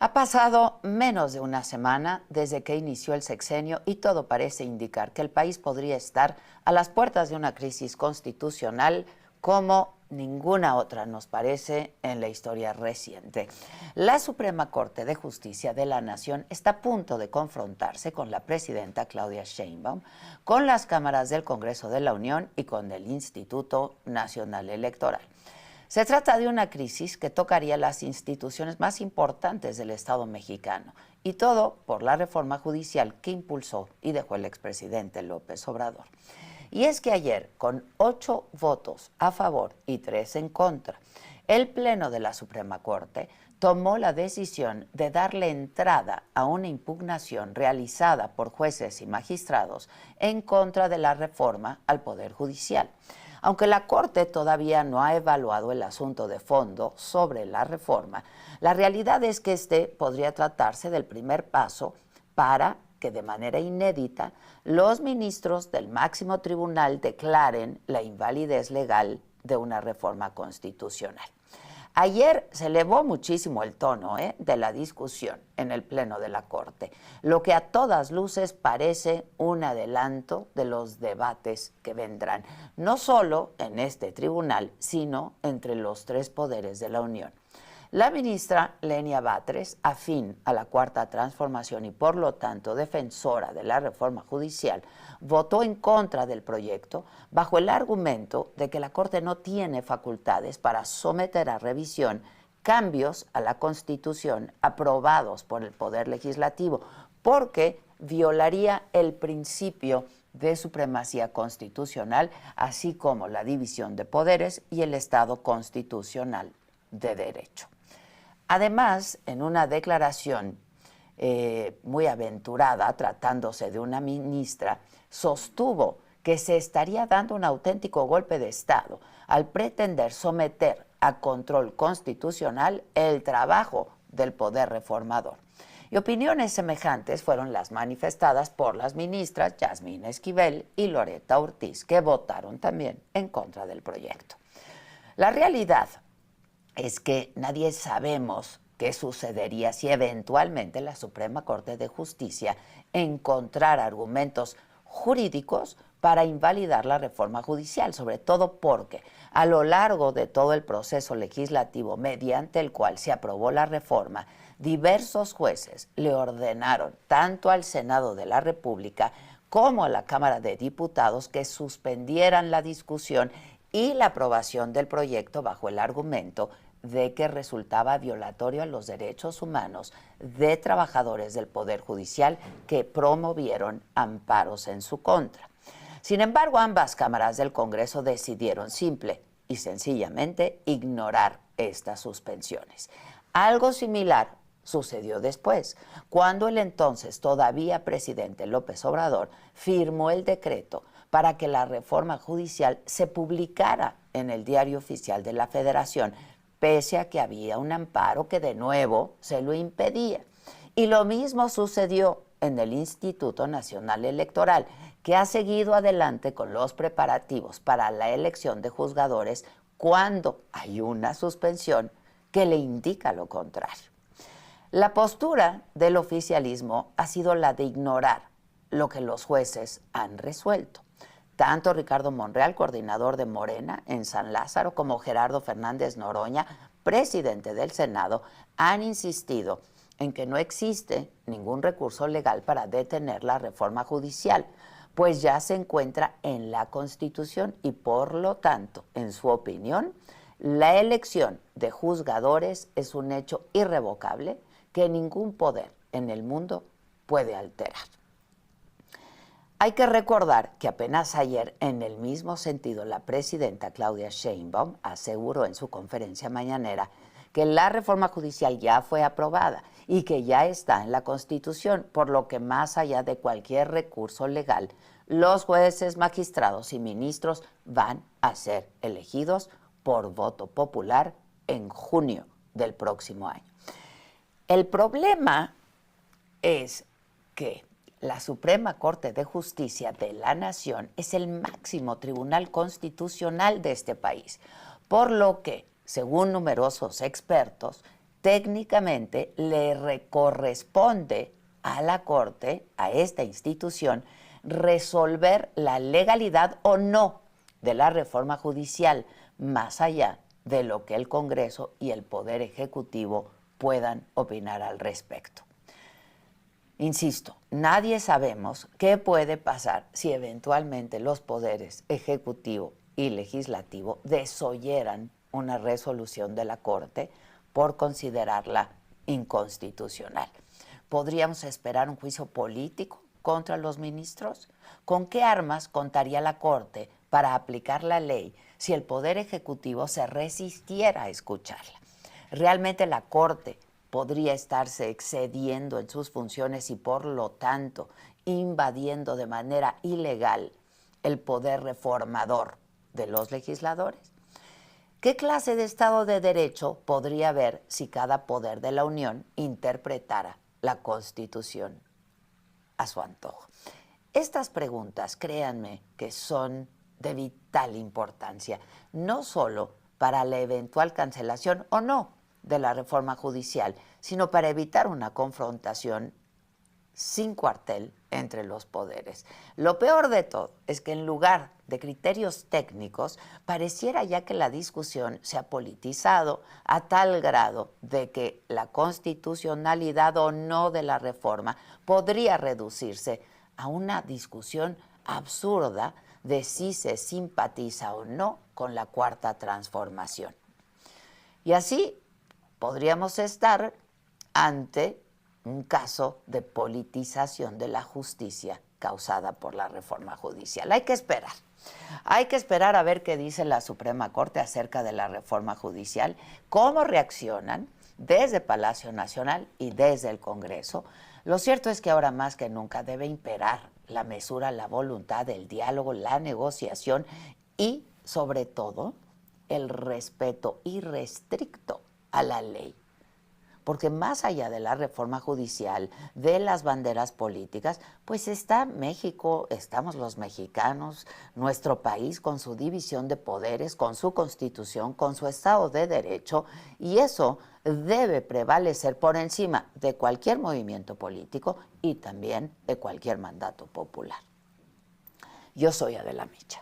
Ha pasado menos de una semana desde que inició el sexenio y todo parece indicar que el país podría estar a las puertas de una crisis constitucional como ninguna otra, nos parece, en la historia reciente. La Suprema Corte de Justicia de la Nación está a punto de confrontarse con la presidenta Claudia Sheinbaum, con las cámaras del Congreso de la Unión y con el Instituto Nacional Electoral. Se trata de una crisis que tocaría las instituciones más importantes del Estado mexicano, y todo por la reforma judicial que impulsó y dejó el expresidente López Obrador. Y es que ayer, con 8 votos a favor y 3 en contra, el Pleno de la Suprema Corte tomó la decisión de darle entrada a una impugnación realizada por jueces y magistrados en contra de la reforma al Poder Judicial. Aunque la Corte todavía no ha evaluado el asunto de fondo sobre la reforma, la realidad es que este podría tratarse del primer paso para que de manera inédita los ministros del máximo tribunal declaren la invalidez legal de una reforma constitucional. Ayer se elevó muchísimo el tono de la discusión en el Pleno de la Corte, lo que a todas luces parece un adelanto de los debates que vendrán, no solo en este tribunal, sino entre los 3 poderes de la Unión. La ministra Lenia Batres, afín a la Cuarta Transformación y por lo tanto defensora de la reforma judicial, votó en contra del proyecto bajo el argumento de que la Corte no tiene facultades para someter a revisión cambios a la Constitución aprobados por el Poder Legislativo, porque violaría el principio de supremacía constitucional, así como la división de poderes y el Estado constitucional de derecho. Además, en una declaración muy aventurada, tratándose de una ministra, sostuvo que se estaría dando un auténtico golpe de Estado al pretender someter a control constitucional el trabajo del poder reformador. Y opiniones semejantes fueron las manifestadas por las ministras Yasmín Esquivel y Loretta Ortiz, que votaron también en contra del proyecto. La realidad es que nadie sabemos qué sucedería si eventualmente la Suprema Corte de Justicia encontrara argumentos jurídicos para invalidar la reforma judicial, sobre todo porque a lo largo de todo el proceso legislativo mediante el cual se aprobó la reforma, diversos jueces le ordenaron tanto al Senado de la República como a la Cámara de Diputados que suspendieran la discusión y la aprobación del proyecto bajo el argumento de que resultaba violatorio a los derechos humanos de trabajadores del Poder Judicial que promovieron amparos en su contra. Sin embargo, ambas cámaras del Congreso decidieron simple y sencillamente ignorar estas suspensiones. Algo similar sucedió después, cuando el entonces todavía presidente López Obrador firmó el decreto para que la reforma judicial se publicara en el Diario Oficial de la Federación, pese a que había un amparo que de nuevo se lo impedía. Y lo mismo sucedió en el Instituto Nacional Electoral, que ha seguido adelante con los preparativos para la elección de juzgadores cuando hay una suspensión que le indica lo contrario. La postura del oficialismo ha sido la de ignorar lo que los jueces han resuelto. Tanto Ricardo Monreal, coordinador de Morena en San Lázaro, como Gerardo Fernández Noroña, presidente del Senado, han insistido en que no existe ningún recurso legal para detener la reforma judicial, pues ya se encuentra en la Constitución y, por lo tanto, en su opinión, la elección de juzgadores es un hecho irrevocable que ningún poder en el mundo puede alterar. Hay que recordar que apenas ayer, en el mismo sentido, la presidenta Claudia Sheinbaum aseguró en su conferencia mañanera que la reforma judicial ya fue aprobada y que ya está en la Constitución, por lo que más allá de cualquier recurso legal, los jueces, magistrados y ministros van a ser elegidos por voto popular en junio del próximo año. El problema es que la Suprema Corte de Justicia de la Nación es el máximo tribunal constitucional de este país, por lo que, según numerosos expertos, técnicamente le corresponde a la Corte, a esta institución, resolver la legalidad o no de la reforma judicial, más allá de lo que el Congreso y el Poder Ejecutivo puedan opinar al respecto. Insisto, nadie sabemos qué puede pasar si eventualmente los poderes ejecutivo y legislativo desoyeran una resolución de la Corte por considerarla inconstitucional. ¿Podríamos esperar un juicio político contra los ministros? ¿Con qué armas contaría la Corte para aplicar la ley si el Poder Ejecutivo se resistiera a escucharla? ¿Realmente la Corte podría estarse excediendo en sus funciones y, por lo tanto, invadiendo de manera ilegal el poder reformador de los legisladores? ¿Qué clase de Estado de Derecho podría haber si cada poder de la Unión interpretara la Constitución a su antojo? Estas preguntas, créanme, que son de vital importancia, no solo para la eventual cancelación o no de la reforma judicial, sino para evitar una confrontación sin cuartel entre los poderes. Lo peor de todo es que en lugar de criterios técnicos, pareciera ya que la discusión se ha politizado a tal grado de que la constitucionalidad o no de la reforma podría reducirse a una discusión absurda de si se simpatiza o no con la Cuarta Transformación. Y así podríamos estar ante un caso de politización de la justicia causada por la reforma judicial. Hay que esperar a ver qué dice la Suprema Corte acerca de la reforma judicial, cómo reaccionan desde Palacio Nacional y desde el Congreso. Lo cierto es que ahora más que nunca debe imperar la mesura, la voluntad, el diálogo, la negociación y, sobre todo, el respeto irrestricto a la ley. Porque más allá de la reforma judicial, de las banderas políticas, pues está México, estamos los mexicanos, nuestro país con su división de poderes, con su constitución, con su Estado de Derecho, y eso debe prevalecer por encima de cualquier movimiento político y también de cualquier mandato popular. Yo soy Adela Micha.